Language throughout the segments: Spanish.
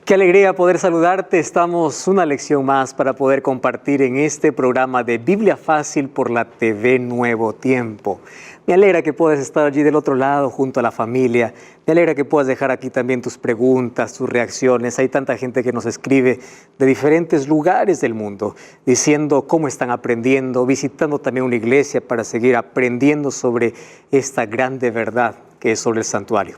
Qué alegría poder saludarte. Estamos una lección más para poder compartir en este programa de Biblia Fácil por la TV Nuevo Tiempo. Me alegra que puedas estar allí del otro lado junto a la familia. Me alegra que puedas dejar aquí también tus preguntas, tus reacciones. Hay tanta gente que nos escribe de diferentes lugares del mundo diciendo cómo están aprendiendo, visitando también una iglesia para seguir aprendiendo sobre esta grande verdad que es sobre el santuario.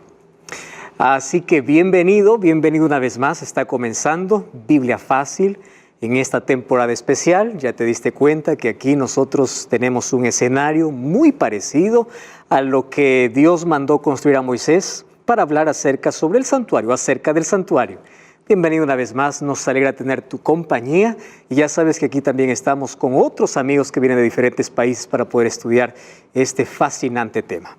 Así que bienvenido una vez más. Está comenzando Biblia Fácil en esta temporada especial. Ya te diste cuenta que aquí nosotros tenemos un escenario muy parecido a lo que Dios mandó construir a Moisés para hablar acerca del santuario. Bienvenido una vez más, nos alegra tener tu compañía y ya sabes que aquí también estamos con otros amigos que vienen de diferentes países para poder estudiar este fascinante tema.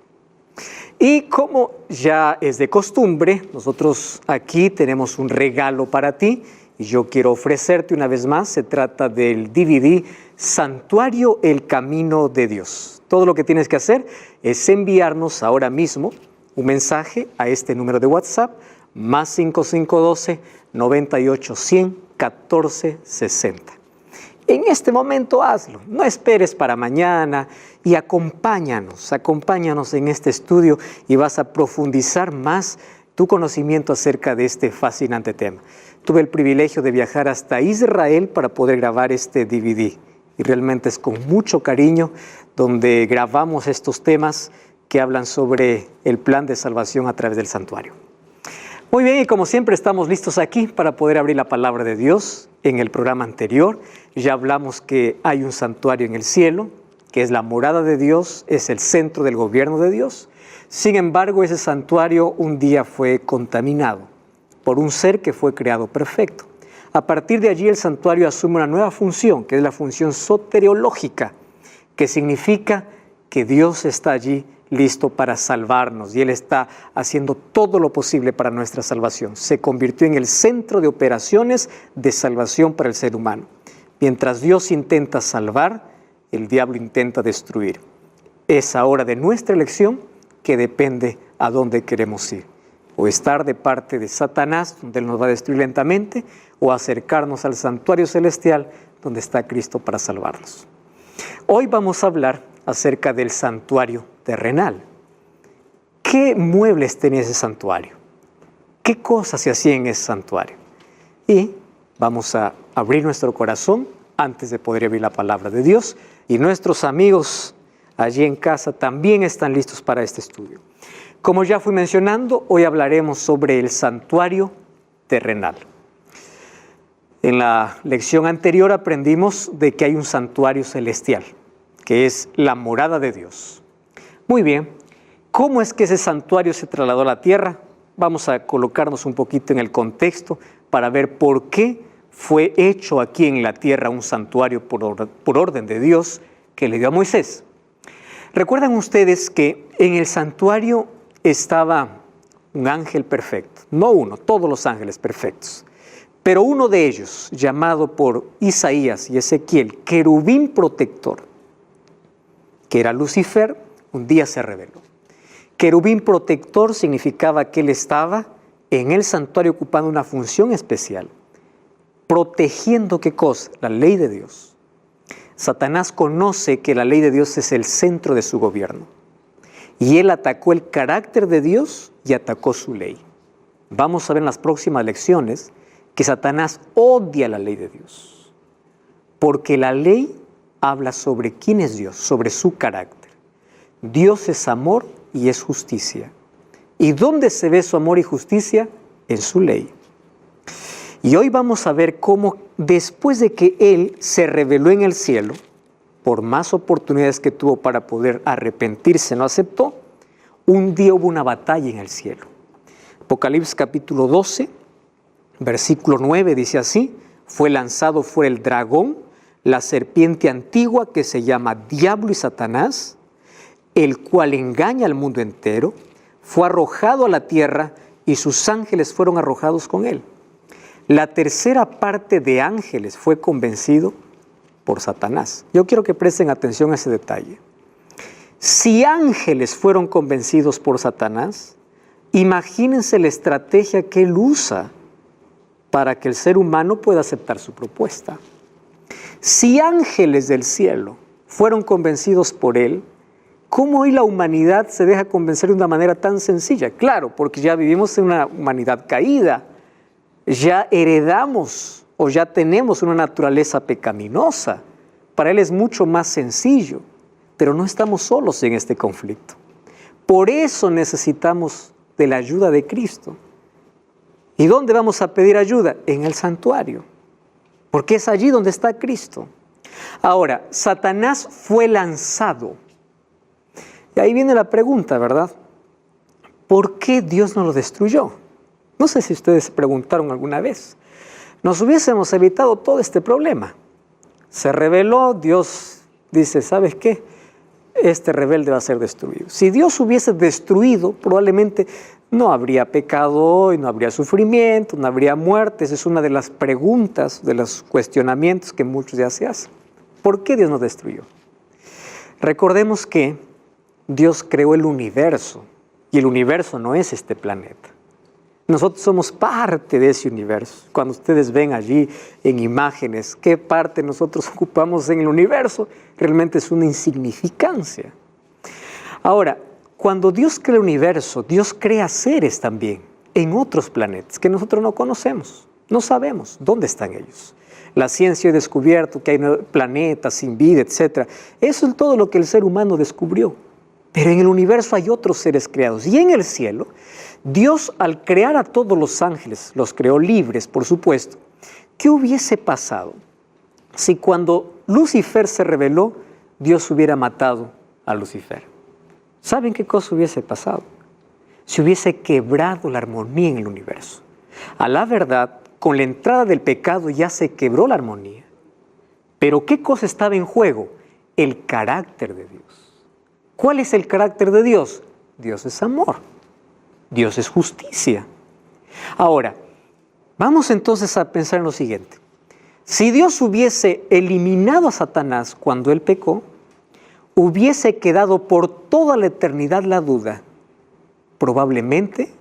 Y como ya es de costumbre, nosotros aquí tenemos un regalo para ti y yo quiero ofrecerte una vez más. Se trata del DVD Santuario, el Camino de Dios. Todo lo que tienes que hacer es enviarnos ahora mismo un mensaje a este número de WhatsApp, más 5512 98 100 14 60. En este momento hazlo, no esperes para mañana y acompáñanos en este estudio y vas a profundizar más tu conocimiento acerca de este fascinante tema. Tuve el privilegio de viajar hasta Israel para poder grabar este DVD y realmente es con mucho cariño donde grabamos estos temas que hablan sobre el plan de salvación a través del santuario. Muy bien, y como siempre estamos listos aquí para poder abrir la palabra de Dios. En el programa anterior ya hablamos que hay un santuario en el cielo, que es la morada de Dios, es el centro del gobierno de Dios. Sin embargo, ese santuario un día fue contaminado por un ser que fue creado perfecto. A partir de allí el santuario asume una nueva función, que es la función soteriológica, que significa que Dios está allí listo para salvarnos y Él está haciendo todo lo posible para nuestra salvación. Se convirtió en el centro de operaciones de salvación para el ser humano. Mientras Dios intenta salvar, el diablo intenta destruir. Es ahora de nuestra elección que depende a dónde queremos ir. O estar de parte de Satanás, donde Él nos va a destruir lentamente, o acercarnos al santuario celestial, donde está Cristo para salvarnos. Hoy vamos a hablar acerca del santuario terrenal. ¿Qué muebles tenía ese santuario? ¿Qué cosas se hacían en ese santuario? Y vamos a abrir nuestro corazón antes de poder abrir la palabra de Dios. Y nuestros amigos allí en casa también están listos para este estudio. Como ya fui mencionando, hoy hablaremos sobre el santuario terrenal. En la lección anterior aprendimos de que hay un santuario celestial, que es la morada de Dios. Muy bien, ¿cómo es que ese santuario se trasladó a la tierra? Vamos a colocarnos un poquito en el contexto para ver por qué fue hecho aquí en la tierra un santuario por orden de Dios que le dio a Moisés. ¿Recuerdan ustedes que en el santuario estaba un ángel perfecto? No uno, todos los ángeles perfectos. Pero uno de ellos, llamado por Isaías y Ezequiel, querubín protector, que era Lucifer, un día se rebeló. Querubín protector significaba que él estaba en el santuario ocupando una función especial, protegiendo ¿qué cosa? La ley de Dios. Satanás conoce que la ley de Dios es el centro de su gobierno y él atacó el carácter de Dios y atacó su ley. Vamos a ver en las próximas lecciones que Satanás odia la ley de Dios, porque la ley habla sobre quién es Dios, sobre su carácter. Dios es amor y es justicia. ¿Y dónde se ve su amor y justicia? En su ley. Y hoy vamos a ver cómo después de que Él se rebeló en el cielo, por más oportunidades que tuvo para poder arrepentirse, no aceptó, un día hubo una batalla en el cielo. Apocalipsis capítulo 12, versículo 9 dice así: fue lanzado fuera el dragón, la serpiente antigua que se llama Diablo y Satanás, el cual engaña al mundo entero, fue arrojado a la tierra y sus ángeles fueron arrojados con él. La tercera parte de ángeles fue convencido por Satanás. Yo quiero que presten atención a ese detalle. Si ángeles fueron convencidos por Satanás, imagínense la estrategia que él usa para que el ser humano pueda aceptar su propuesta. Si ángeles del cielo fueron convencidos por él, ¿cómo hoy la humanidad se deja convencer de una manera tan sencilla? Claro, porque ya vivimos en una humanidad caída, ya heredamos o ya tenemos una naturaleza pecaminosa. Para él es mucho más sencillo, pero no estamos solos en este conflicto. Por eso necesitamos de la ayuda de Cristo. ¿Y dónde vamos a pedir ayuda? En el santuario, porque es allí donde está Cristo. Ahora, Satanás fue lanzado. Y ahí viene la pregunta, ¿verdad? ¿Por qué Dios no lo destruyó? No sé si ustedes se preguntaron alguna vez. Nos hubiésemos evitado todo este problema. Se rebeló, Dios dice, ¿sabes qué? Este rebelde va a ser destruido. Si Dios hubiese destruido, probablemente no habría pecado hoy, no habría sufrimiento, no habría muerte. Esa es una de las preguntas, de los cuestionamientos que muchos ya se hacen. ¿Por qué Dios nos destruyó? Recordemos que Dios creó el universo y el universo no es este planeta. Nosotros somos parte de ese universo. Cuando ustedes ven allí en imágenes qué parte nosotros ocupamos en el universo, realmente es una insignificancia. Ahora, cuando Dios crea el universo, Dios crea seres también en otros planetas que nosotros no conocemos, no sabemos dónde están ellos. La ciencia ha descubierto que hay planetas sin vida, etc. Eso es todo lo que el ser humano descubrió. Pero en el universo hay otros seres creados. Y en el cielo, Dios al crear a todos los ángeles, los creó libres, por supuesto. ¿Qué hubiese pasado si cuando Lucifer se rebeló, Dios hubiera matado a Lucifer? ¿Saben qué cosa hubiese pasado? Se hubiese quebrado la armonía en el universo. A la verdad, con la entrada del pecado ya se quebró la armonía. Pero ¿qué cosa estaba en juego? El carácter de Dios. ¿Cuál es el carácter de Dios? Dios es amor. Dios es justicia. Ahora, vamos entonces a pensar en lo siguiente. Si Dios hubiese eliminado a Satanás cuando él pecó, hubiese quedado por toda la eternidad la duda. Probablemente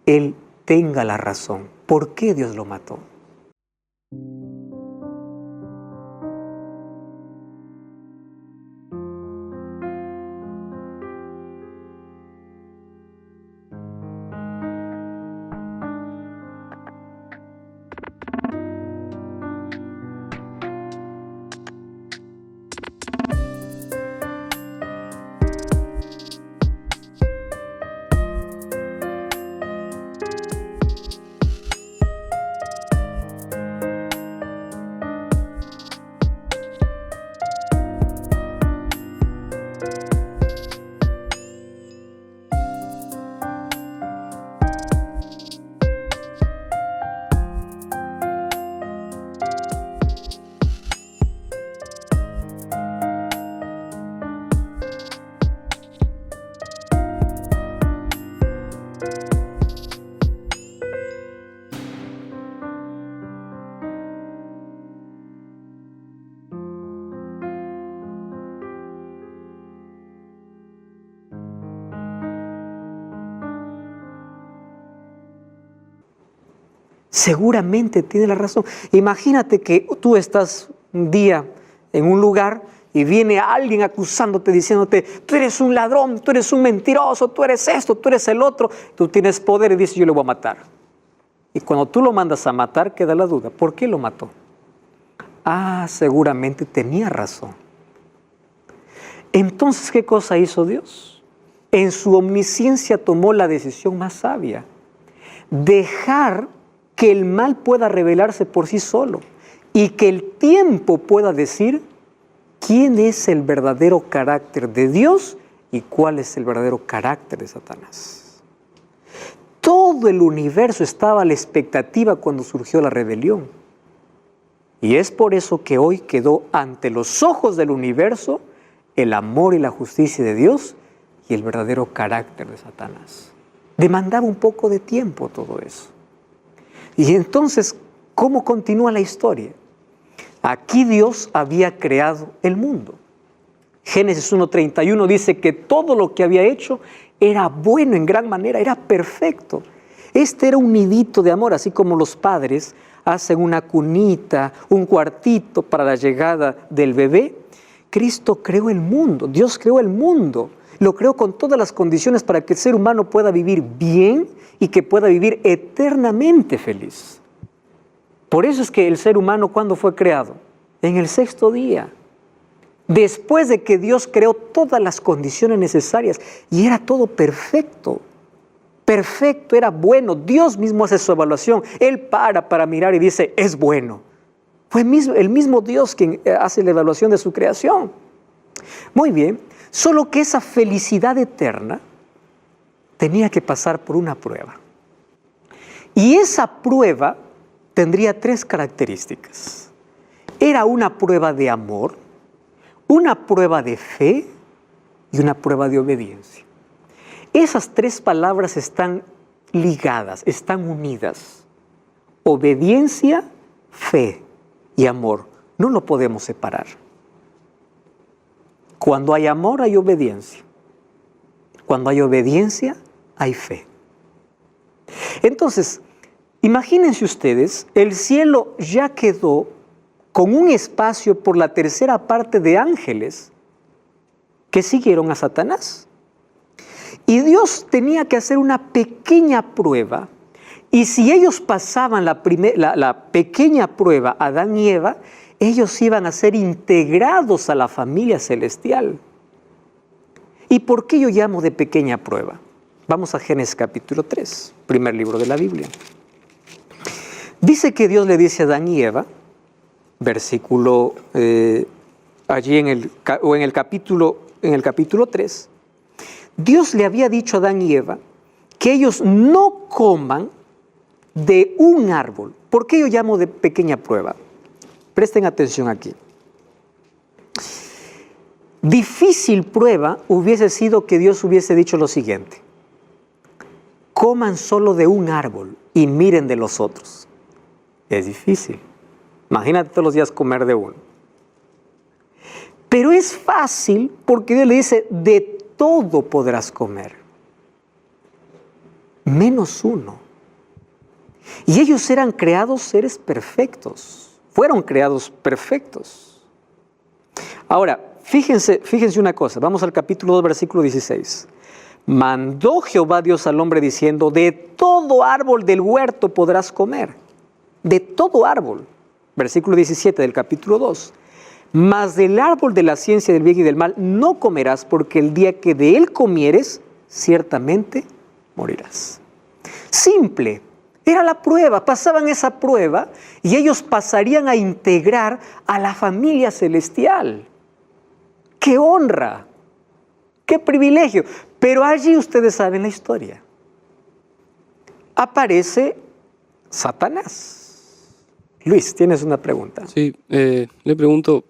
él tenga la razón. ¿Por qué Dios lo mató? Seguramente tiene la razón. Imagínate que tú estás un día en un lugar y viene alguien acusándote, diciéndote, tú eres un ladrón, tú eres un mentiroso, tú eres esto, tú eres el otro. Tú tienes poder y dices, yo le voy a matar. Y cuando tú lo mandas a matar, queda la duda, ¿por qué lo mató? Ah, seguramente tenía razón. Entonces, ¿qué cosa hizo Dios? En su omnisciencia tomó la decisión más sabia. Dejar que el mal pueda revelarse por sí solo y que el tiempo pueda decir quién es el verdadero carácter de Dios y cuál es el verdadero carácter de Satanás. Todo el universo estaba a la expectativa cuando surgió la rebelión. Y es por eso que hoy quedó ante los ojos del universo el amor y la justicia de Dios y el verdadero carácter de Satanás. Demandaba un poco de tiempo todo eso. Y entonces, ¿cómo continúa la historia? Aquí Dios había creado el mundo. Génesis 1:31 dice que todo lo que había hecho era bueno en gran manera, era perfecto. Este era un nidito de amor, así como los padres hacen una cunita, un cuartito para la llegada del bebé. Cristo creó el mundo, Dios creó el mundo, lo creó con todas las condiciones para que el ser humano pueda vivir bien y que pueda vivir eternamente feliz. Por eso es que el ser humano, ¿cuándo fue creado? En el sexto día. Después de que Dios creó todas las condiciones necesarias y era todo perfecto. Perfecto, era bueno. Dios mismo hace su evaluación. Él para mirar y dice, es bueno. Fue el mismo Dios quien hace la evaluación de su creación. Muy bien, solo que esa felicidad eterna tenía que pasar por una prueba. Y esa prueba tendría 3 características. Era una prueba de amor, una prueba de fe y una prueba de obediencia. Esas 3 palabras están ligadas, están unidas. Obediencia, fe y amor. No lo podemos separar. Cuando hay amor hay obediencia. Cuando hay obediencia hay fe. Entonces, imagínense ustedes, el cielo ya quedó con un espacio por la 3ª parte de ángeles que siguieron a Satanás. Y Dios tenía que hacer una pequeña prueba, y si ellos pasaban la pequeña prueba, Adán y Eva, ellos iban a ser integrados a la familia celestial. ¿Y por qué yo llamo de pequeña prueba? Vamos a Génesis capítulo 3, primer libro de la Biblia. Dice que Dios le dice a Adán y Eva, versículo allí en el capítulo 3, Dios le había dicho a Adán y Eva que ellos no coman de un árbol. ¿Por qué yo llamo de pequeña prueba? Presten atención aquí. Difícil prueba hubiese sido que Dios hubiese dicho lo siguiente: coman solo de un árbol y miren de los otros. Es difícil. Imagínate todos los días comer de uno. Pero es fácil porque Dios le dice, de todo podrás comer, menos uno. Y ellos eran creados seres perfectos. Fueron creados perfectos. Ahora, fíjense una cosa. Vamos al capítulo 2, versículo 16. Mandó Jehová Dios al hombre diciendo, de todo árbol del huerto podrás comer. De todo árbol. Versículo 17 del capítulo 2. Mas del árbol de la ciencia del bien y del mal no comerás, porque el día que de él comieres, ciertamente morirás. Simple. Era la prueba. Pasaban esa prueba y ellos pasarían a integrar a la familia celestial. ¡Qué honra! ¡Qué privilegio! Pero allí ustedes saben la historia. Aparece Satanás. Luis, ¿tienes una pregunta? Sí, le pregunto,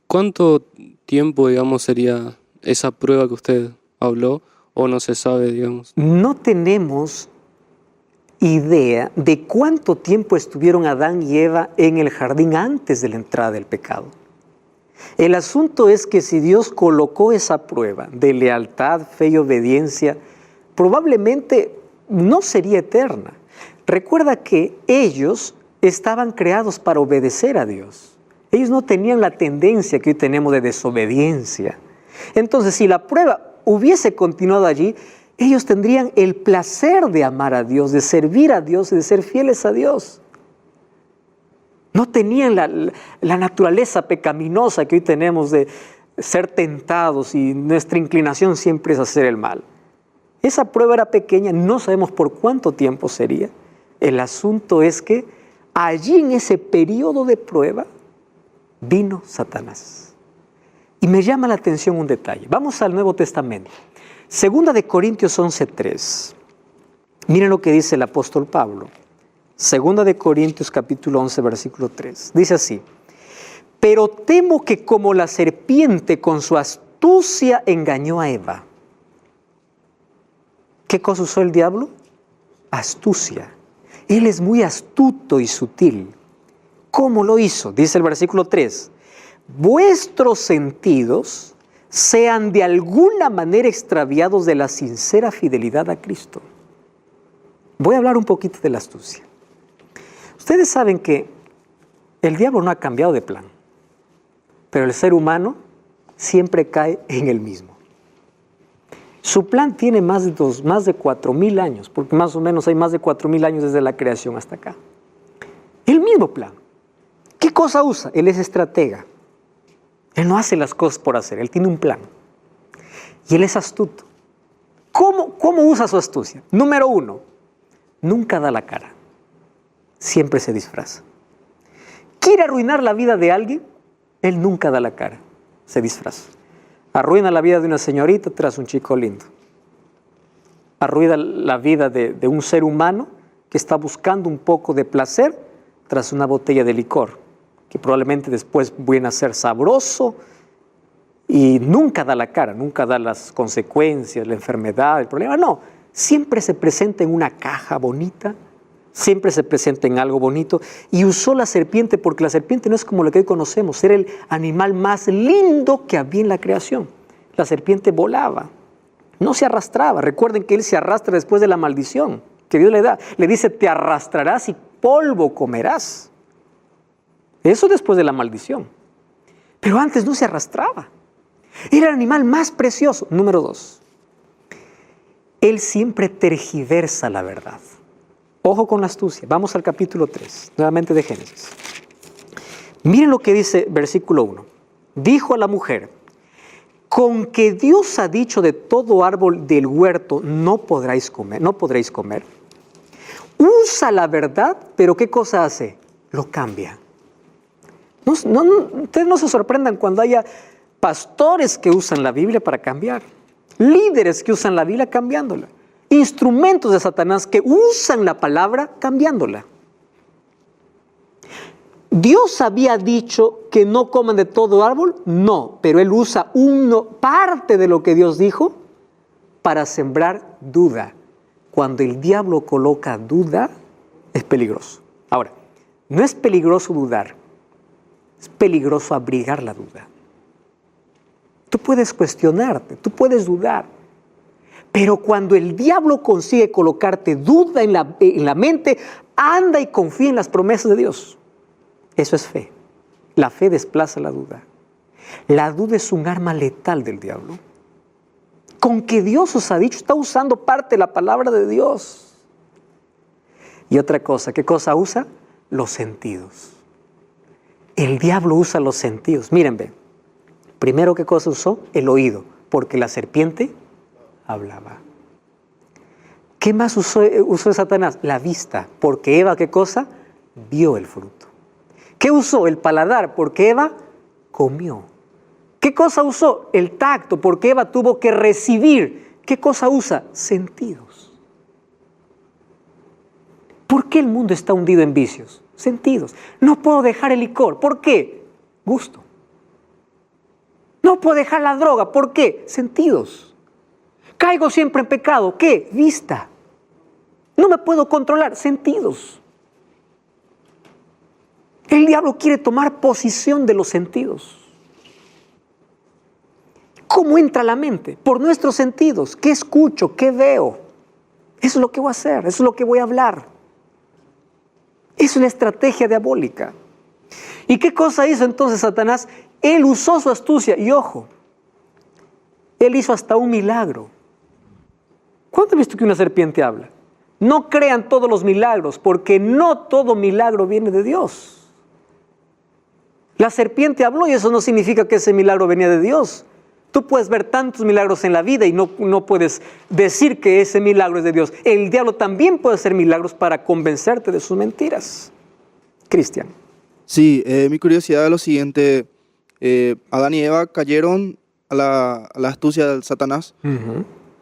¿cuánto tiempo, digamos, sería esa prueba que usted habló o no se sabe, digamos? No tenemos idea de cuánto tiempo estuvieron Adán y Eva en el jardín antes de la entrada del pecado. El asunto es que si Dios colocó esa prueba de lealtad, fe y obediencia, probablemente no sería eterna. Recuerda que ellos estaban creados para obedecer a Dios. Ellos no tenían la tendencia que hoy tenemos de desobediencia. Entonces, si la prueba hubiese continuado allí, ellos tendrían el placer de amar a Dios, de servir a Dios y de ser fieles a Dios. No tenían la naturaleza pecaminosa que hoy tenemos de ser tentados y nuestra inclinación siempre es hacer el mal. Esa prueba era pequeña, no sabemos por cuánto tiempo sería. El asunto es que allí en ese periodo de prueba vino Satanás. Y me llama la atención un detalle. Vamos al Nuevo Testamento. Segunda de Corintios 11:3. Miren lo que dice el apóstol Pablo. Segunda de Corintios capítulo 11, versículo 3. Dice así: pero temo que como la serpiente con su astucia engañó a Eva. ¿Qué cosa usó el diablo? Astucia. Él es muy astuto y sutil. ¿Cómo lo hizo? Dice el versículo 3. Vuestros sentidos sean de alguna manera extraviados de la sincera fidelidad a Cristo. Voy a hablar un poquito de la astucia. Ustedes saben que el diablo no ha cambiado de plan, pero el ser humano siempre cae en el mismo. Su plan tiene más de 4.000 años, porque más o menos hay más de 4.000 años desde la creación hasta acá. El mismo plan. ¿Qué cosa usa? Él es estratega. Él no hace las cosas por hacer, él tiene un plan. Y él es astuto. ¿Cómo usa su astucia? Número 1, nunca da la cara. Siempre se disfraza. ¿Quiere arruinar la vida de alguien? Él nunca da la cara, se disfraza. Arruina la vida de una señorita tras un chico lindo. Arruina la vida de un ser humano que está buscando un poco de placer tras una botella de licor, que probablemente después viene a ser sabroso y nunca da la cara, nunca da las consecuencias, la enfermedad, el problema. No, siempre se presenta en una caja bonita, siempre se presenta en algo bonito. Y usó la serpiente porque la serpiente no es como la que hoy conocemos, era el animal más lindo que había en la creación. La serpiente volaba, no se arrastraba. Recuerden que él se arrastra después de la maldición que Dios le da. Le dice, te arrastrarás y polvo comerás. Eso después de la maldición. Pero antes no se arrastraba. Era el animal más precioso. Número 2. Él siempre tergiversa la verdad. Ojo con la astucia. Vamos al capítulo 3, nuevamente de Génesis. Miren lo que dice versículo 1. Dijo a la mujer, con que Dios ha dicho de todo árbol del huerto no podréis comer. Usa la verdad, pero ¿qué cosa hace? Lo cambia. Ustedes no se sorprendan cuando haya pastores que usan la Biblia para cambiar, líderes que usan la Biblia cambiándola, instrumentos de Satanás que usan la palabra cambiándola. ¿Dios había dicho que no coman de todo árbol? No, pero él usa parte de lo que Dios dijo para sembrar duda. Cuando el diablo coloca duda, es peligroso. Ahora, no es peligroso dudar, es peligroso abrigar la duda. Tú puedes cuestionarte, tú puedes dudar, pero cuando el diablo consigue colocarte duda en la mente, anda y confía en las promesas de Dios. Eso es fe. La fe desplaza la duda. La duda es un arma letal del diablo. Con que Dios os ha dicho, está usando parte de la palabra de Dios. Y otra cosa, ¿qué cosa usa? Los sentidos. El diablo usa los sentidos. Miren, ve. Primero, ¿qué cosa usó? El oído, porque la serpiente hablaba. ¿Qué más usó Satanás? La vista, porque Eva, ¿qué cosa? Vio el fruto. ¿Qué usó? El paladar, porque Eva comió. ¿Qué cosa usó? El tacto, porque Eva tuvo que recibir. ¿Qué cosa usa? Sentidos. ¿Por qué el mundo está hundido en vicios? Sentidos. No puedo dejar el licor. ¿Por qué? Gusto. No puedo dejar la droga. ¿Por qué? Sentidos. Caigo siempre en pecado. ¿Qué? Vista. No me puedo controlar. Sentidos. El diablo quiere tomar posesión de los sentidos. ¿Cómo entra la mente? Por nuestros sentidos. ¿Qué escucho? ¿Qué veo? Eso es lo que voy a hacer. Eso es lo que voy a hablar. Es una estrategia diabólica. ¿Y qué cosa hizo entonces Satanás? Él usó su astucia. Y ojo, él hizo hasta un milagro. ¿Cuándo has visto que una serpiente habla? No crean todos los milagros, porque no todo milagro viene de Dios. La serpiente habló y eso no significa que ese milagro venía de Dios. Tú puedes ver tantos milagros en la vida y no puedes decir que ese milagro es de Dios. El diablo también puede hacer milagros para convencerte de sus mentiras. Cristian. Sí, mi curiosidad es lo siguiente. Adán y Eva cayeron a la astucia del Satanás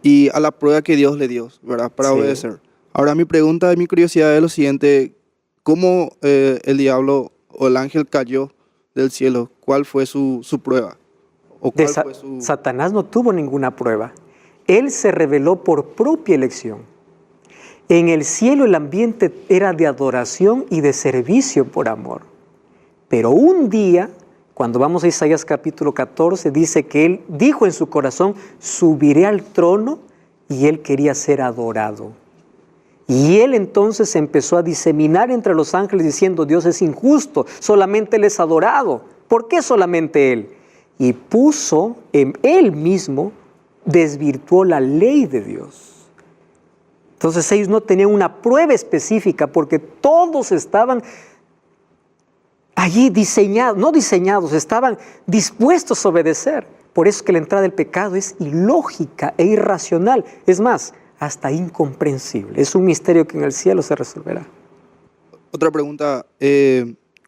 y a la prueba que Dios le dio, ¿verdad? Para obedecer. Ahora mi pregunta, mi curiosidad es lo siguiente. ¿Cómo el diablo o el ángel cayó del cielo? ¿Cuál fue su prueba? Satanás no tuvo ninguna prueba. Él se reveló por propia elección. En el cielo el ambiente era de adoración y de servicio por amor. Pero un día, cuando vamos a Isaías capítulo 14, dice que él dijo en su corazón, subiré al trono, y él quería ser adorado. Y él entonces empezó a diseminar entre los ángeles diciendo, Dios es injusto, solamente Él es adorado. ¿Por qué solamente Él? Y puso en Él mismo, desvirtuó la ley de Dios. Entonces ellos no tenían una prueba específica porque todos estaban allí diseñados, estaban dispuestos a obedecer. Por eso es que la entrada del pecado es ilógica e irracional. Es más, hasta incomprensible. Es un misterio que en el cielo se resolverá. Otra pregunta.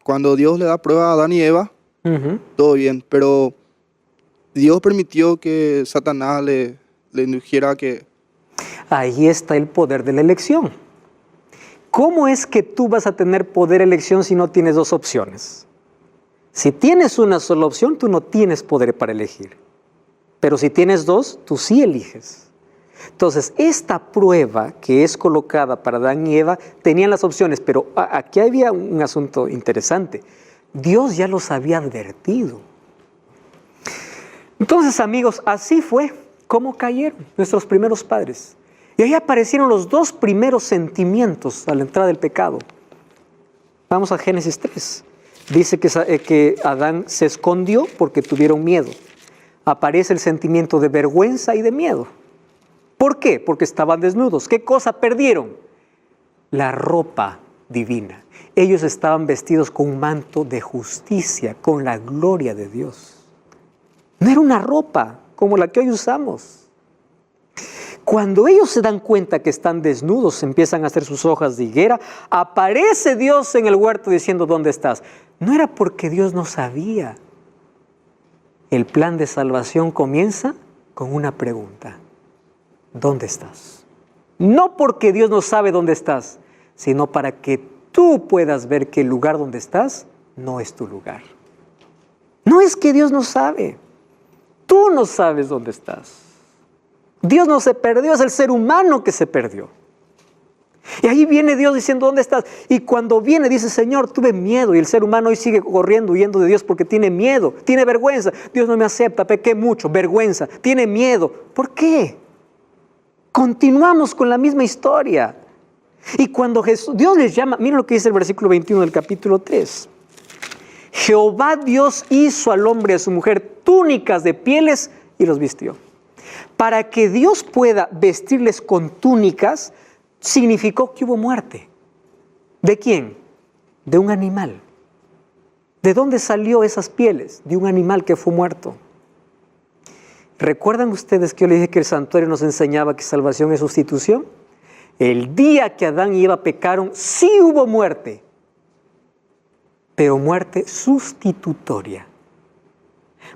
Cuando Dios le da prueba a Adán y Eva, todo bien, pero Dios permitió que Satanás le indujera a que... Ahí está el poder de la elección. ¿Cómo es que tú vas a tener poder de elección si no tienes dos opciones? Si tienes una sola opción, tú no tienes poder para elegir. Pero si tienes dos, tú sí eliges. Entonces, esta prueba que es colocada para Adán y Eva, tenían las opciones, pero aquí había un asunto interesante. Dios ya los había advertido. Entonces, amigos, así fue como cayeron nuestros primeros padres. Y ahí aparecieron los dos primeros sentimientos a la entrada del pecado. Vamos a Génesis 3. Dice que Adán se escondió porque tuvieron miedo. Aparece el sentimiento de vergüenza y de miedo. ¿Por qué? Porque estaban desnudos. ¿Qué cosa perdieron? La ropa divina. Ellos estaban vestidos con un manto de justicia, con la gloria de Dios. No era una ropa como la que hoy usamos. Cuando ellos se dan cuenta que están desnudos, empiezan a hacer sus hojas de higuera, aparece Dios en el huerto diciendo, ¿dónde estás? No era porque Dios no sabía. El plan de salvación comienza con una pregunta. ¿Dónde estás? No porque Dios no sabe dónde estás, sino para que tú puedas ver que el lugar donde estás no es tu lugar. No es que Dios no sabe. Tú no sabes dónde estás. Dios no se perdió, es el ser humano que se perdió. Y ahí viene Dios diciendo, ¿dónde estás? Y cuando viene dice, Señor, tuve miedo. Y el ser humano hoy sigue corriendo, huyendo de Dios porque tiene miedo, tiene vergüenza. Dios no me acepta, pequé mucho, vergüenza, tiene miedo. ¿Por qué? Continuamos con la misma historia. Y cuando Dios les llama, miren lo que dice el versículo 21 del capítulo 3. Jehová Dios hizo al hombre y a su mujer túnicas de pieles y los vistió. Para que Dios pueda vestirles con túnicas, significó que hubo muerte. ¿De quién? De un animal. ¿De dónde salió esas pieles? De un animal que fue muerto. ¿Recuerdan ustedes que yo les dije que el santuario nos enseñaba que salvación es sustitución? El día que Adán y Eva pecaron, sí hubo muerte, pero muerte sustitutoria.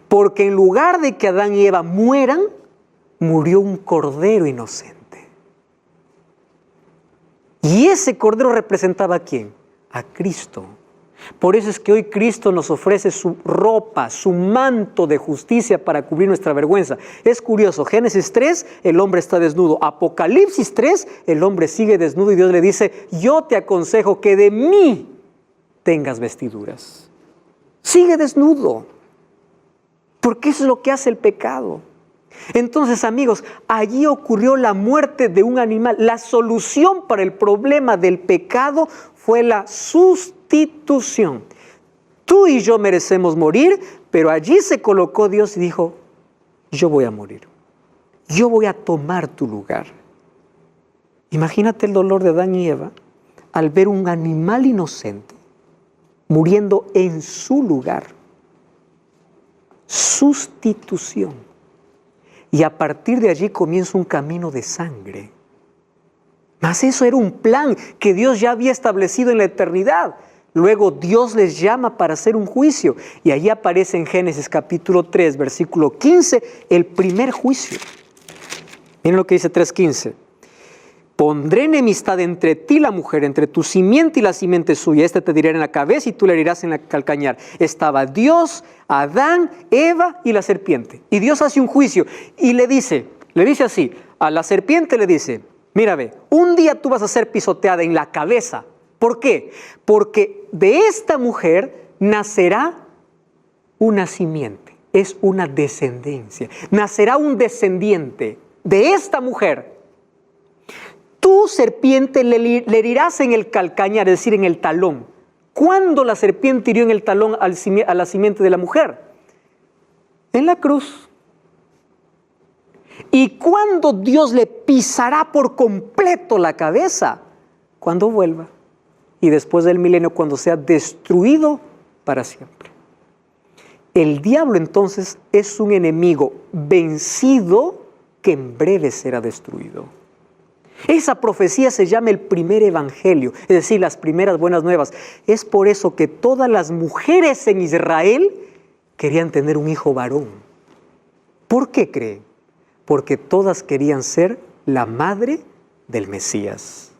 Porque en lugar de que Adán y Eva mueran, murió un cordero inocente. Y ese cordero representaba ¿a quién? A Cristo. Por eso es que hoy Cristo nos ofrece su ropa, su manto de justicia para cubrir nuestra vergüenza. Es curioso, Génesis 3, el hombre está desnudo. Apocalipsis 3, el hombre sigue desnudo y Dios le dice, yo te aconsejo que de mí tengas vestiduras. Sigue desnudo, porque eso es lo que hace el pecado. Entonces, amigos, allí ocurrió la muerte de un animal. La solución para el problema del pecado fue la sustitución. Tú y yo merecemos morir, pero allí se colocó Dios y dijo, yo voy a morir. Yo voy a tomar tu lugar. Imagínate el dolor de Adán y Eva al ver un animal inocente muriendo en su lugar. Sustitución. Y a partir de allí comienza un camino de sangre. Mas eso era un plan que Dios ya había establecido en la eternidad. Luego Dios les llama para hacer un juicio. Y allí aparece en Génesis capítulo 3, versículo 15, el primer juicio. Miren lo que dice 3:15. Pondré enemistad entre ti y la mujer, entre tu simiente y la simiente suya. Este te dirá en la cabeza y tú le herirás en el calcañar. Estaba Dios, Adán, Eva y la serpiente. Y Dios hace un juicio y le dice así, a la serpiente le dice, mira ve, un día tú vas a ser pisoteada en la cabeza. ¿Por qué? Porque de esta mujer nacerá una simiente, es una descendencia. Nacerá un descendiente de esta mujer. tú, serpiente, le herirás en el calcañar, es decir, en el talón. ¿Cuándo la serpiente hirió en el talón a la simiente de la mujer? En la cruz. ¿Y cuándo Dios le pisará por completo la cabeza? Cuando vuelva. Y después del milenio, cuando sea destruido para siempre. El diablo entonces es un enemigo vencido que en breve será destruido. Esa profecía se llama el primer evangelio, es decir, las primeras buenas nuevas. Es por eso que todas las mujeres en Israel querían tener un hijo varón. ¿Por qué creen? Porque todas querían ser la madre del Mesías.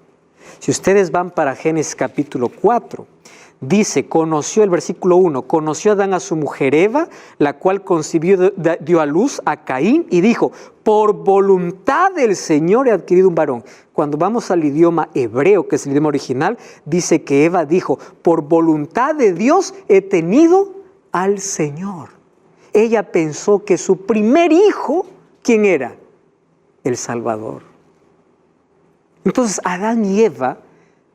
Si ustedes van para Génesis capítulo 4, dice, conoció, el versículo 1, conoció Adán a su mujer Eva, la cual concibió, dio a luz a Caín y dijo, por voluntad del Señor he adquirido un varón. Cuando vamos al idioma hebreo, que es el idioma original, dice que Eva dijo, por voluntad de Dios he tenido al Señor. Ella pensó que su primer hijo, ¿quién era? El Salvador. Entonces Adán y Eva,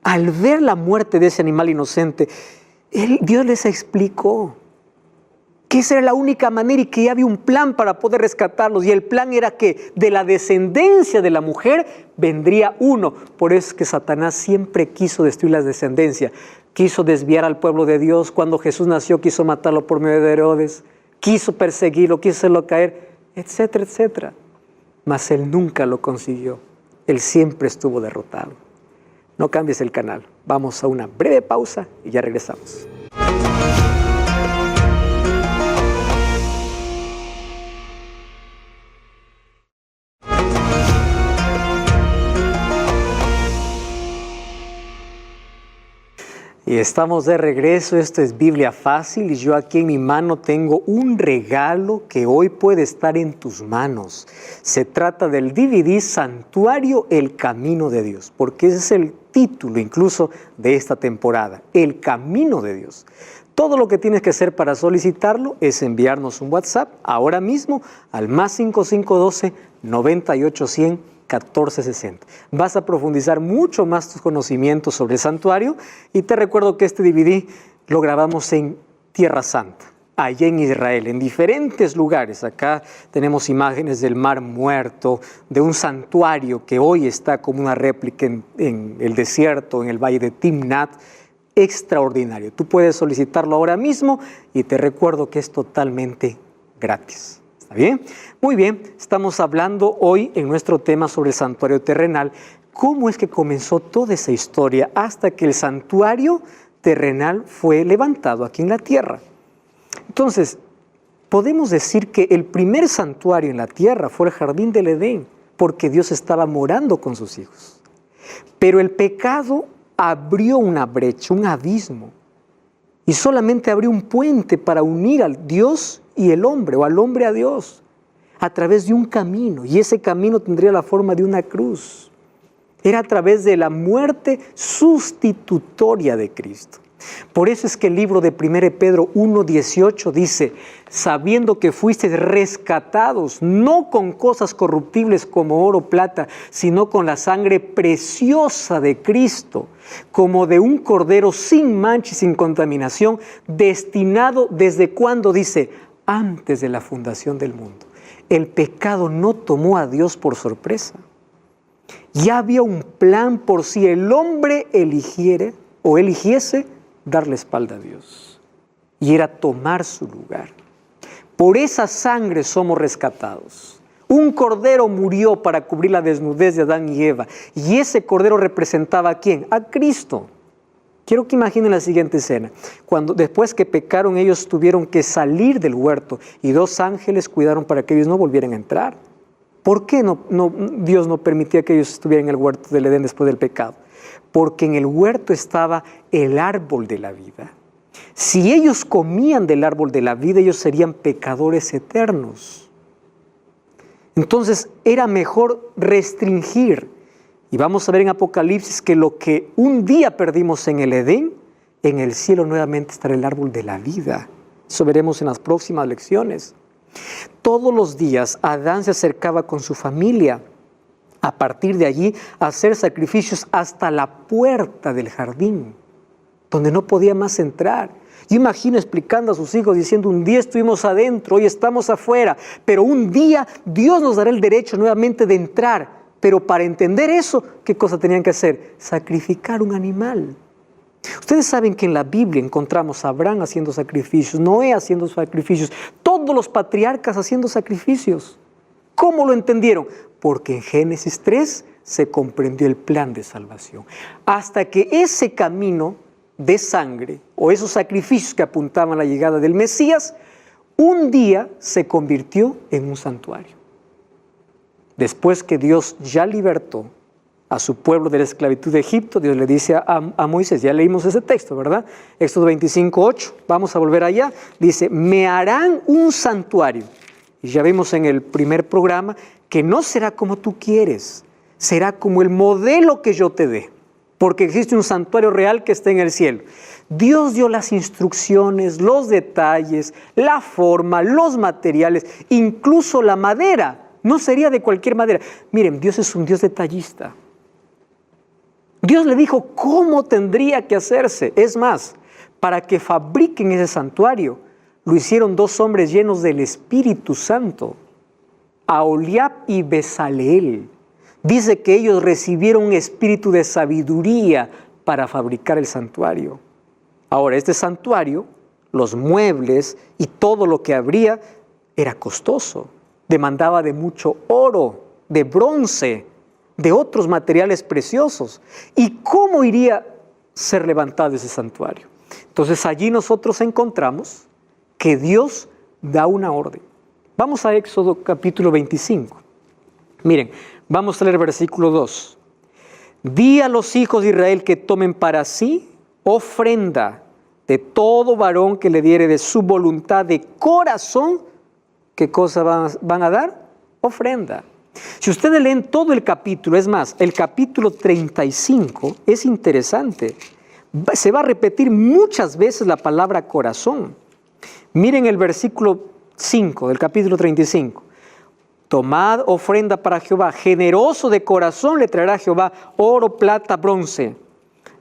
al ver la muerte de ese animal inocente, Dios les explicó que esa era la única manera y que ya había un plan para poder rescatarlos. Y el plan era que de la descendencia de la mujer vendría uno. Por eso es que Satanás siempre quiso destruir la descendencia. Quiso desviar al pueblo de Dios. Cuando Jesús nació, quiso matarlo por medio de Herodes. Quiso perseguirlo, quiso hacerlo caer, etcétera, etcétera. Mas él nunca lo consiguió. Él siempre estuvo derrotado. No cambies el canal. Vamos a una breve pausa y ya regresamos. Y estamos de regreso, esto es Biblia Fácil y yo aquí en mi mano tengo un regalo que hoy puede estar en tus manos. Se trata del DVD Santuario, el Camino de Dios, porque ese es el título incluso de esta temporada, El Camino de Dios. Todo lo que tienes que hacer para solicitarlo es enviarnos un WhatsApp ahora mismo al +5512 9810 1460. Vas a profundizar mucho más tus conocimientos sobre el santuario y te recuerdo que este DVD lo grabamos en Tierra Santa, allá en Israel, en diferentes lugares. Acá tenemos imágenes del Mar Muerto, de un santuario que hoy está como una réplica en el desierto, en el valle de Timnat. Extraordinario. Tú puedes solicitarlo ahora mismo y te recuerdo que es totalmente gratis. ¿Está bien? Muy bien, estamos hablando hoy en nuestro tema sobre el santuario terrenal. ¿Cómo es que comenzó toda esa historia hasta que el santuario terrenal fue levantado aquí en la tierra? Entonces, podemos decir que el primer santuario en la tierra fue el jardín del Edén, porque Dios estaba morando con sus hijos. Pero el pecado abrió una brecha, un abismo, y solamente abrió un puente para unir al Dios y el hombre, o al hombre a Dios, a través de un camino, y ese camino tendría la forma de una cruz. Era a través de la muerte sustitutoria de Cristo. Por eso es que el libro de 1 Pedro 1:18 dice, sabiendo que fuisteis rescatados, no con cosas corruptibles como oro o plata, sino con la sangre preciosa de Cristo, como de un cordero sin mancha y sin contaminación, destinado desde cuando dice, antes de la fundación del mundo. El pecado no tomó a Dios por sorpresa. Ya había un plan por si el hombre eligiese darle espalda a Dios. Y era tomar su lugar. Por esa sangre somos rescatados. Un cordero murió para cubrir la desnudez de Adán y Eva. Y ese cordero representaba ¿a quién? A Cristo. Quiero que imaginen la siguiente escena. Después que pecaron, ellos tuvieron que salir del huerto y 2 ángeles cuidaron para que ellos no volvieran a entrar. ¿Por qué Dios no permitía que ellos estuvieran en el huerto del Edén después del pecado? Porque en el huerto estaba el árbol de la vida. Si ellos comían del árbol de la vida, ellos serían pecadores eternos. Entonces era mejor restringir. Y vamos a ver en Apocalipsis que lo que un día perdimos en el Edén, en el cielo nuevamente estará el árbol de la vida. Eso veremos en las próximas lecciones. Todos los días Adán se acercaba con su familia A partir de allí, hacer sacrificios hasta la puerta del jardín, donde no podía más entrar. Yo imagino explicando a sus hijos, diciendo, un día estuvimos adentro, hoy estamos afuera, pero un día Dios nos dará el derecho nuevamente de entrar. Pero para entender eso, ¿qué cosa tenían que hacer? Sacrificar un animal. Ustedes saben que en la Biblia encontramos a Abraham haciendo sacrificios, Noé haciendo sacrificios, todos los patriarcas haciendo sacrificios. ¿Cómo lo entendieron? Porque en Génesis 3 se comprendió el plan de salvación. Hasta que ese camino de sangre o esos sacrificios que apuntaban a la llegada del Mesías, un día se convirtió en un santuario. Después que Dios ya libertó a su pueblo de la esclavitud de Egipto, Dios le dice a Moisés, ya leímos ese texto, ¿verdad? Éxodo 25:8, vamos a volver allá, dice, me harán un santuario. Y ya vimos en el primer programa que no será como tú quieres, será como el modelo que yo te dé, porque existe un santuario real que está en el cielo. Dios dio las instrucciones, los detalles, la forma, los materiales, incluso la madera. No sería de cualquier madera. Miren, Dios es un Dios detallista. Dios le dijo cómo tendría que hacerse. Es más, para que fabriquen ese santuario, lo hicieron dos hombres llenos del Espíritu Santo, Aholiab y Bezaleel. Dice que ellos recibieron un espíritu de sabiduría para fabricar el santuario. Ahora, este santuario, los muebles y todo lo que habría era costoso. Demandaba de mucho oro, de bronce, de otros materiales preciosos. ¿Y cómo iría a ser levantado ese santuario? Entonces allí nosotros encontramos que Dios da una orden. Vamos a Éxodo capítulo 25. Miren, vamos a leer versículo 2. Di a los hijos de Israel que tomen para sí ofrenda de todo varón que le diere de su voluntad de corazón. ¿Qué cosa van a dar? Ofrenda. Si ustedes leen todo el capítulo, es más, el capítulo 35 es interesante. Se va a repetir muchas veces la palabra corazón. Miren el versículo 5 del capítulo 35. Tomad ofrenda para Jehová, generoso de corazón le traerá Jehová oro, plata, bronce.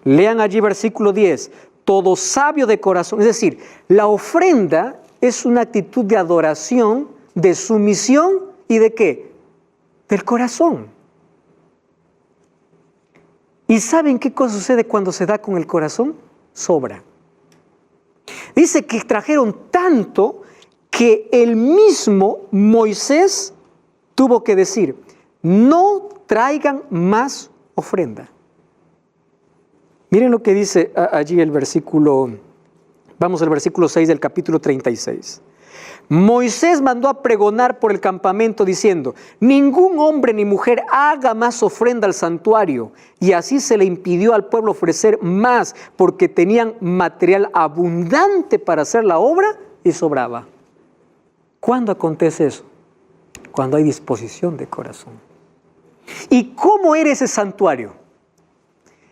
Lean allí versículo 10. Todo sabio de corazón, es decir, la ofrenda es una actitud de adoración, de sumisión y ¿de qué? Del corazón. ¿Y saben qué cosa sucede cuando se da con el corazón? Sobra. Dice que trajeron tanto que el mismo Moisés tuvo que decir, no traigan más ofrenda. Miren lo que dice allí el versículo, vamos al versículo 6 del capítulo 36. Moisés mandó a pregonar por el campamento diciendo, ningún hombre ni mujer haga más ofrenda al santuario. Y así se le impidió al pueblo ofrecer más porque tenían material abundante para hacer la obra y sobraba. ¿Cuándo acontece eso? Cuando hay disposición de corazón. ¿Y cómo era ese santuario?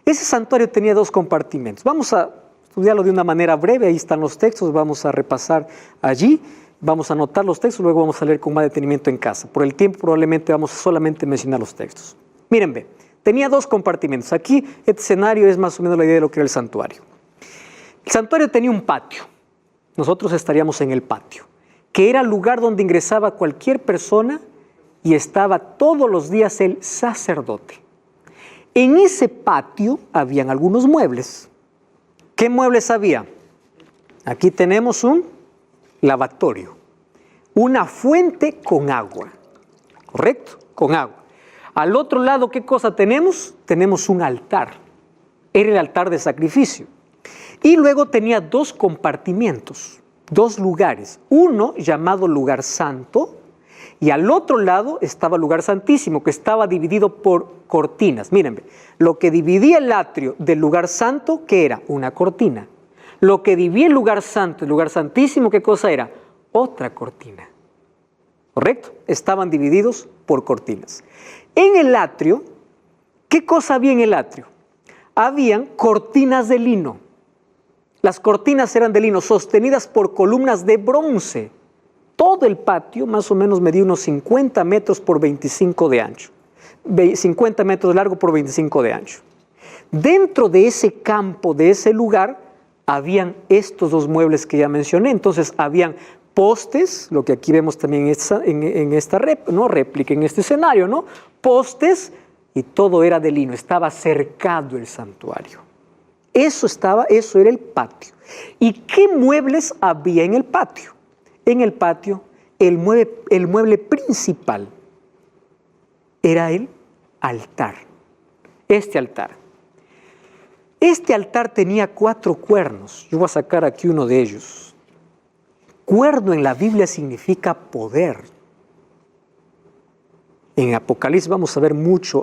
Ese santuario tenía dos compartimentos. Vamos a estudiarlo de una manera breve, ahí están los textos, vamos a repasar allí. Vamos a anotar los textos, luego vamos a leer con más detenimiento en casa. Por el tiempo probablemente vamos a solamente mencionar los textos. Miren, ve, tenía dos compartimentos. Aquí este escenario es más o menos la idea de lo que era el santuario. El santuario tenía un patio. Nosotros estaríamos en el patio, que era el lugar donde ingresaba cualquier persona y estaba todos los días el sacerdote. En ese patio habían algunos muebles. ¿Qué muebles había? Aquí tenemos un lavatorio, una fuente con agua, ¿correcto? Con agua. Al otro lado, ¿qué cosa tenemos? Tenemos un altar, era el altar de sacrificio. Y luego tenía dos compartimientos, dos lugares, uno llamado lugar santo y al otro lado estaba el lugar santísimo, que estaba dividido por cortinas. Miren, lo que dividía el atrio del lugar santo, ¿qué era? Una cortina. Lo que dividía el lugar santo, el lugar santísimo, ¿qué cosa era? Otra cortina. ¿Correcto? Estaban divididos por cortinas. En el atrio, ¿qué cosa había en el atrio? Habían cortinas de lino. Las cortinas eran de lino, sostenidas por columnas de bronce. Todo el patio más o menos medía unos 50 metros por 25 de ancho. 50 metros de largo por 25 de ancho. Dentro de ese campo, de ese lugar, habían estos dos muebles que ya mencioné. Entonces, habían postes, lo que aquí vemos también en esta réplica, en este escenario, ¿no? Postes, y todo era de lino, estaba cercado el santuario. Eso era el patio. ¿Y qué muebles había en el patio? En el patio, el mueble principal era el altar. Este altar. Este altar tenía 4 cuernos. Yo voy a sacar aquí uno de ellos. Cuerno en la Biblia significa poder. En Apocalipsis vamos a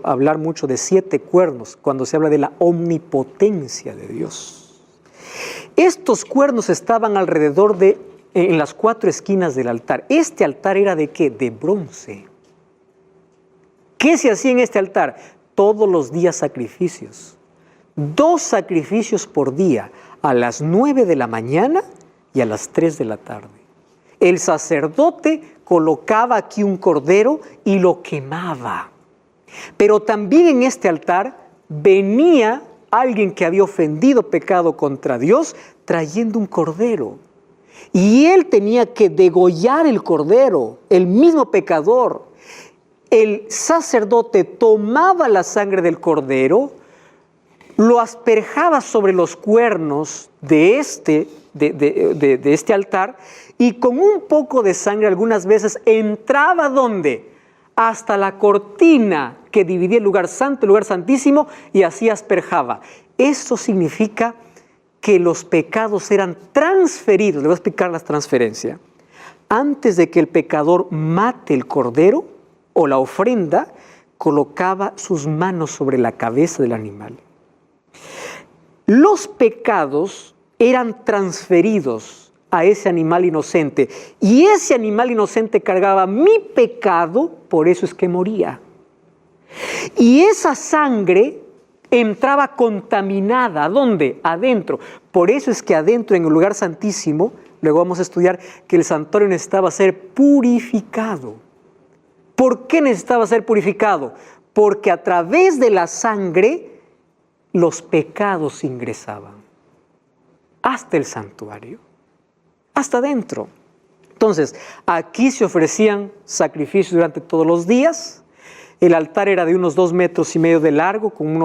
hablar mucho de 7 cuernos cuando se habla de la omnipotencia de Dios. Estos cuernos estaban alrededor en las 4 esquinas del altar. Este altar era ¿de qué? De bronce. ¿Qué se hacía en este altar? Todos los días sacrificios. 2 sacrificios por día, a las 9 de la mañana y a las 3 de la tarde. El sacerdote colocaba aquí un cordero y lo quemaba. Pero también en este altar venía alguien que había ofendido pecado contra Dios trayendo un cordero. Y él tenía que degollar el cordero, el mismo pecador. El sacerdote tomaba la sangre del cordero, lo asperjaba sobre los cuernos de este altar y con un poco de sangre algunas veces entraba ¿dónde? Hasta la cortina que dividía el lugar santo, el lugar santísimo, y así asperjaba. Esto significa que los pecados eran transferidos. Le voy a explicar la transferencia. Antes de que el pecador mate el cordero o la ofrenda, colocaba sus manos sobre la cabeza del animal. Los pecados eran transferidos a ese animal inocente y ese animal inocente cargaba mi pecado, por eso es que moría. Y esa sangre entraba contaminada, ¿a dónde? Adentro. Por eso es que adentro, en el lugar santísimo, luego vamos a estudiar que el santuario necesitaba ser purificado. ¿Por qué necesitaba ser purificado? Porque a través de la sangre los pecados ingresaban hasta el santuario, hasta adentro. Entonces, aquí se ofrecían sacrificios durante todos los días. El altar era de unos 2,5 metros de largo, con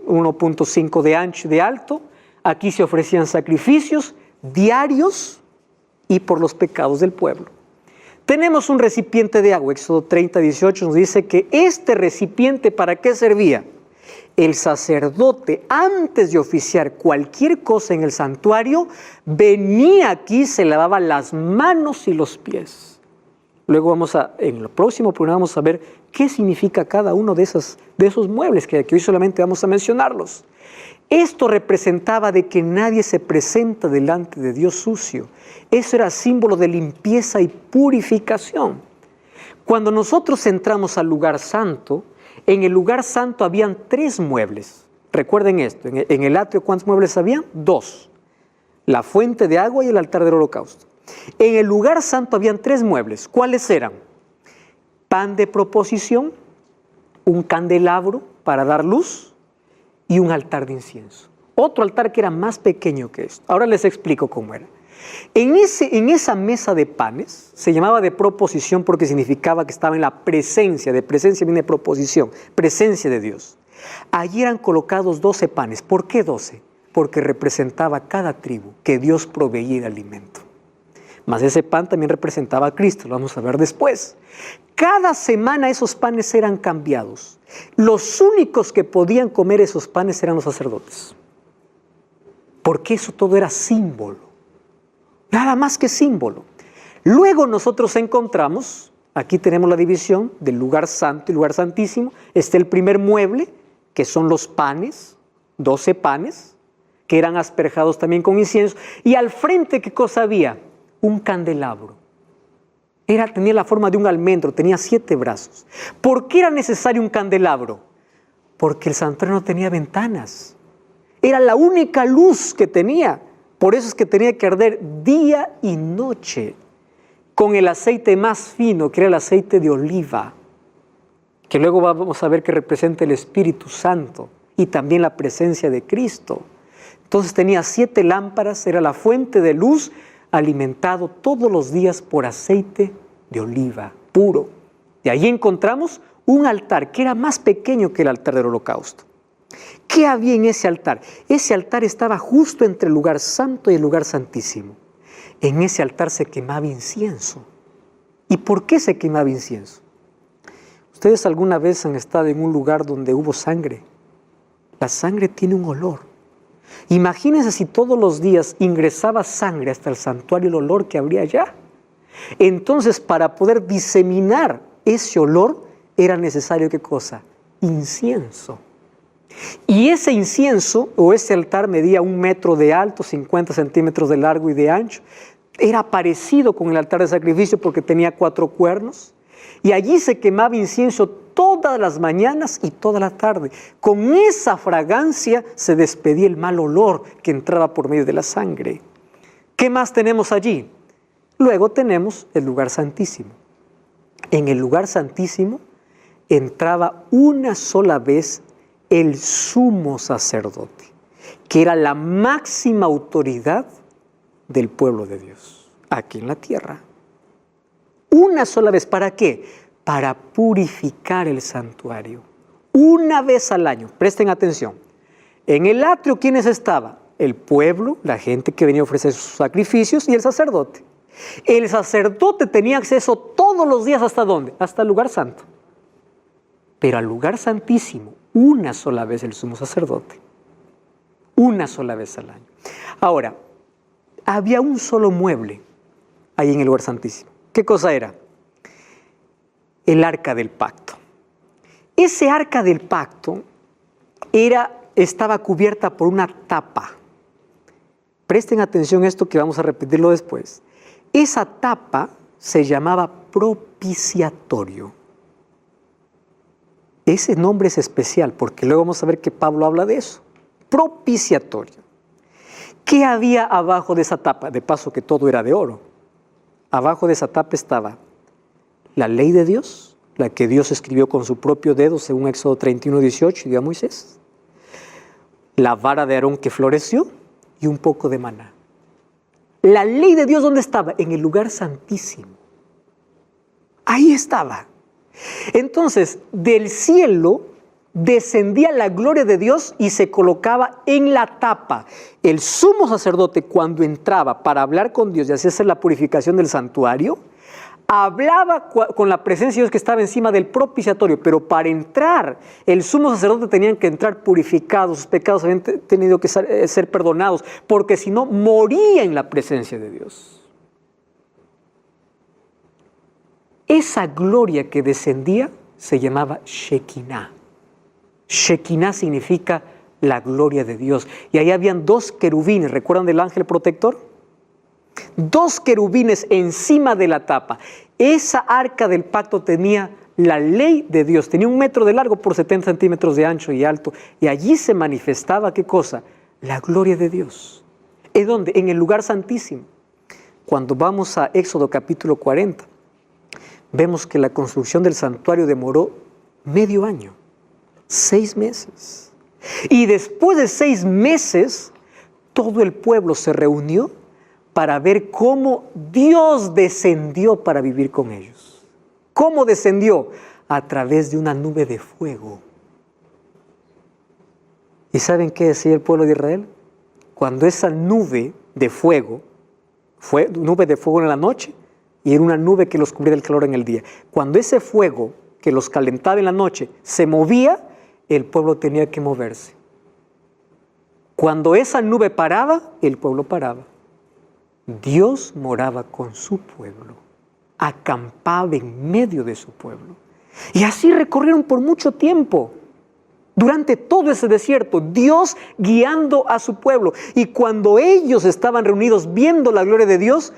1,5 de ancho y de alto. Aquí se ofrecían sacrificios diarios y por los pecados del pueblo. Tenemos un recipiente de agua. Éxodo 30:18 nos dice que este recipiente, ¿para qué servía? El sacerdote, antes de oficiar cualquier cosa en el santuario, venía aquí, se lavaba las manos y los pies. Luego en el próximo programa vamos a ver qué significa cada uno de esos muebles, que hoy solamente vamos a mencionarlos. Esto representaba de que nadie se presenta delante de Dios sucio. Eso era símbolo de limpieza y purificación. Cuando nosotros entramos al lugar santo, en el lugar santo habían 3 muebles. Recuerden esto, en el atrio, ¿cuántos muebles habían? 2. La fuente de agua y el altar del holocausto. En el lugar santo habían 3 muebles. ¿Cuáles eran? Pan de proposición, un candelabro para dar luz y un altar de incienso. Otro altar que era más pequeño que esto. Ahora les explico cómo era. En esa mesa de panes, se llamaba de proposición porque significaba que estaba en la presencia. De presencia viene proposición, presencia de Dios. Allí eran colocados 12 panes. ¿Por qué 12? Porque representaba cada tribu que Dios proveía de alimento. Mas ese pan también representaba a Cristo, lo vamos a ver después. Cada semana esos panes eran cambiados. Los únicos que podían comer esos panes eran los sacerdotes. Porque eso todo era símbolo. Nada más que símbolo. Luego nosotros encontramos, aquí tenemos la división del lugar santo y lugar santísimo. Está el primer mueble, que son los panes, 12 panes, que eran asperjados también con incienso. Y al frente, ¿qué cosa había? Un candelabro. Tenía la forma de un almendro, tenía 7 brazos. ¿Por qué era necesario un candelabro? Porque el santuario no tenía ventanas. Era la única luz que tenía. Por eso es que tenía que arder día y noche con el aceite más fino, que era el aceite de oliva. que luego vamos a ver que representa el Espíritu Santo y también la presencia de Cristo. Entonces tenía 7 lámparas, era la fuente de luz, alimentado todos los días por aceite de oliva puro. Y ahí encontramos un altar que era más pequeño que el altar del holocausto. ¿Qué había en ese altar? Ese altar estaba justo entre el lugar santo y el lugar santísimo. En ese altar se quemaba incienso. ¿Y por qué se quemaba incienso? ¿Ustedes alguna vez han estado en un lugar donde hubo sangre? La sangre tiene un olor. Imagínense si todos los días ingresaba sangre hasta el santuario, el olor que habría allá. Entonces, para poder diseminar ese olor, era necesario, ¿qué cosa? Incienso. Y ese incienso, o ese altar, medía 1 metro de alto, 50 centímetros de largo y de ancho. Era parecido con el altar de sacrificio porque tenía 4 cuernos. Y allí se quemaba incienso todas las mañanas y toda la tarde. Con esa fragancia se despedía el mal olor que entraba por medio de la sangre. ¿Qué más tenemos allí? Luego tenemos el lugar santísimo. En el lugar santísimo entraba una sola vez el sumo sacerdote, que era la máxima autoridad del pueblo de Dios, aquí en la tierra. Una sola vez, ¿para qué? Para purificar el santuario. Una vez al año, presten atención. En el atrio, ¿quiénes estaban? El pueblo, la gente que venía a ofrecer sus sacrificios y el sacerdote. El sacerdote tenía acceso todos los días, ¿hasta dónde? Hasta el lugar santo. Pero al lugar santísimo, una sola vez el sumo sacerdote. Una sola vez al año. Ahora, había un solo mueble ahí en el lugar santísimo. ¿Qué cosa era? El arca del pacto. Ese arca del pacto estaba cubierta por una tapa. Presten atención a esto que vamos a repetirlo después. Esa tapa se llamaba propiciatorio. Ese nombre es especial porque luego vamos a ver que Pablo habla de eso. Propiciatorio. ¿Qué había abajo de esa tapa? De paso que todo era de oro. Abajo de esa tapa estaba la ley de Dios, la que Dios escribió con su propio dedo, según Éxodo 31:18, dio a Moisés. La vara de Aarón que floreció y un poco de maná. La ley de Dios, ¿dónde estaba? En el lugar santísimo. Ahí estaba. Entonces, del cielo descendía la gloria de Dios y se colocaba en la tapa. El sumo sacerdote, cuando entraba para hablar con Dios y hacerse la purificación del santuario, hablaba con la presencia de Dios que estaba encima del propiciatorio, pero para entrar, el sumo sacerdote tenían que entrar purificados, sus pecados habían tenido que ser perdonados, porque si no, moría en la presencia de Dios. Esa gloria que descendía se llamaba Shekinah. Shekinah significa la gloria de Dios. Y ahí habían 2 querubines, ¿recuerdan del ángel protector? 2 querubines encima de la tapa. Esa arca del pacto tenía la ley de Dios, tenía 1 metro de largo por 70 centímetros de ancho y alto, y allí se manifestaba, ¿qué cosa? La gloria de Dios. ¿Es dónde? En el lugar santísimo. Cuando vamos a Éxodo capítulo 40, vemos que la construcción del santuario demoró medio año, 6 meses. Y después de 6 meses, todo el pueblo se reunió para ver cómo Dios descendió para vivir con ellos. ¿Cómo descendió? A través de una nube de fuego. ¿Y saben qué decía el pueblo de Israel? Cuando esa nube de fuego, fue nube de fuego en la noche, y era una nube que los cubría del calor en el día. Cuando ese fuego que los calentaba en la noche se movía, el pueblo tenía que moverse. Cuando esa nube paraba, el pueblo paraba. Dios moraba con su pueblo, acampaba en medio de su pueblo. Y así recorrieron por mucho tiempo, durante todo ese desierto, Dios guiando a su pueblo. Y cuando ellos estaban reunidos viendo la gloria de Dios,